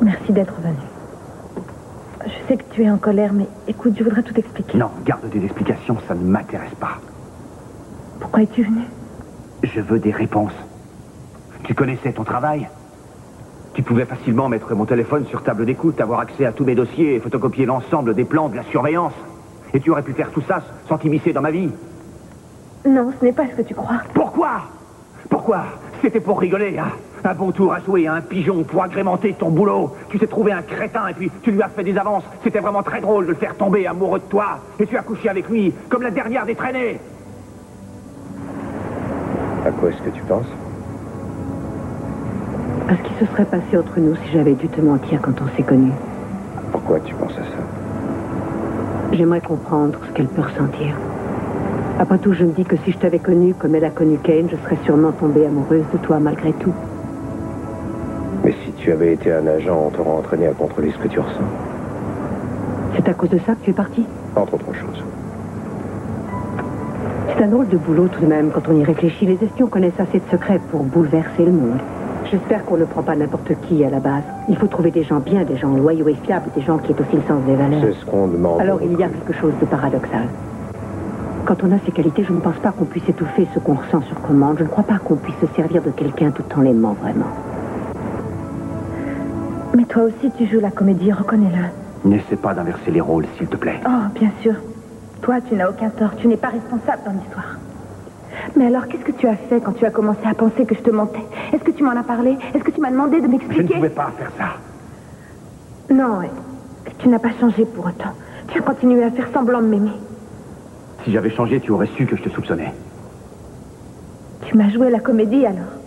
Merci d'être venu. Je sais que tu es en colère, mais écoute, je voudrais tout expliquer. Non, garde tes explications, ça ne m'intéresse pas. Pourquoi es-tu venu? Je veux des réponses. Tu connaissais ton travail? Tu pouvais facilement mettre mon téléphone sur table d'écoute, avoir accès à tous mes dossiers et photocopier l'ensemble des plans de la surveillance. Et tu aurais pu faire tout ça sans t'immiscer dans ma vie. Non, ce n'est pas ce que tu crois. Pourquoi? Pourquoi? C'était pour rigoler, hein? Un bon tour à jouer à un pigeon pour agrémenter ton boulot. Tu t'es trouvé un crétin et puis tu lui as fait des avances. C'était vraiment très drôle de le faire tomber amoureux de toi. Et tu as couché avec lui, comme la dernière des traînées. À quoi est-ce que tu penses? À ce qui se serait passé entre nous si j'avais dû te mentir quand on s'est connus. Pourquoi tu penses à ça? J'aimerais comprendre ce qu'elle peut ressentir. Après tout, je me dis que si je t'avais connu comme elle a connu Kane, je serais sûrement tombée amoureuse de toi malgré tout. Mais si tu avais été un agent, on t'aurait entraîné à contrôler ce que tu ressens. C'est à cause de ça que tu es parti? Entre autres choses. C'est un drôle de boulot tout de même quand on y réfléchit. Les espions connaissent assez de secrets pour bouleverser le monde. J'espère qu'on ne prend pas n'importe qui à la base. Il faut trouver des gens bien, des gens loyaux et fiables, des gens qui aient aussi le sens des valeurs. C'est ce qu'on demande. Alors il y a quelque chose de paradoxal. Quand on a ces qualités, je ne pense pas qu'on puisse étouffer ce qu'on ressent sur commande. Je ne crois pas qu'on puisse se servir de quelqu'un tout en l'aimant vraiment. Mais toi aussi, tu joues la comédie, reconnais-le. N'essaie pas d'inverser les rôles, s'il te plaît. Oh, bien sûr. Toi, tu n'as aucun tort. Tu n'es pas responsable dans l'histoire. Mais alors, qu'est-ce que tu as fait quand tu as commencé à penser que je te mentais? Est-ce que tu m'en as parlé? Est-ce que tu m'as demandé de m'expliquer? Je ne pouvais pas faire ça. Non, et tu n'as pas changé pour autant. Tu as continué à faire semblant de m'aimer. Si j'avais changé, tu aurais su que je te soupçonnais. Tu m'as joué la comédie, alors.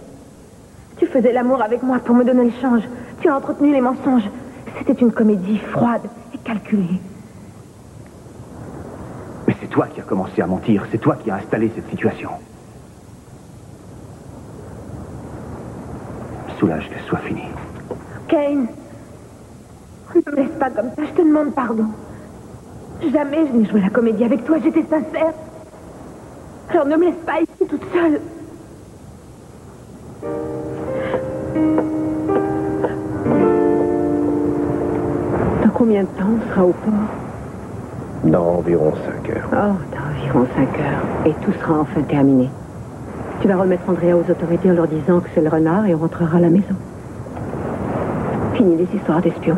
Tu faisais l'amour avec moi pour me donner le change. Tu as entretenu les mensonges. C'était une comédie froide et calculée. Mais c'est toi qui as commencé à mentir. C'est toi qui as installé cette situation. Soulage que ce soit fini. Kane, ne me laisse pas comme ça. Je te demande pardon. Jamais je n'ai joué la comédie avec toi. J'étais sincère. Alors ne me laisse pas ici toute seule. Dans combien de temps on sera au port? Dans environ 5 heures. Oh, dans environ 5 heures. Et tout sera enfin terminé. Tu vas remettre Andrea aux autorités en leur disant que c'est le renard et on rentrera à la maison. Fini les histoires d'espions.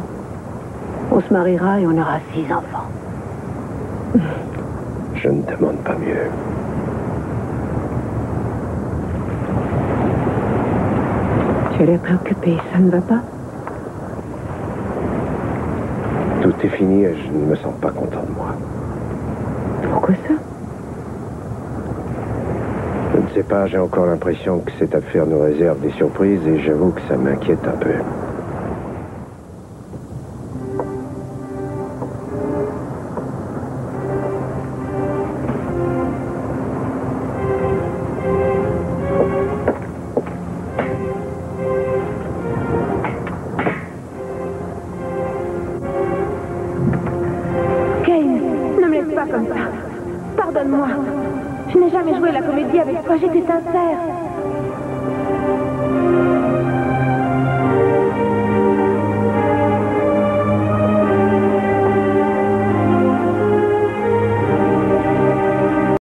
On se mariera et on aura 6 enfants. Je ne demande pas mieux. Tu as l'air préoccupé, ça ne va pas? Tout est fini et je ne me sens pas content de moi. Pourquoi ça? Je ne sais pas, j'ai encore l'impression que cette affaire nous réserve des surprises et j'avoue que ça m'inquiète un peu. Pardonne-moi. Je n'ai jamais joué la comédie avec toi, j'étais sincère.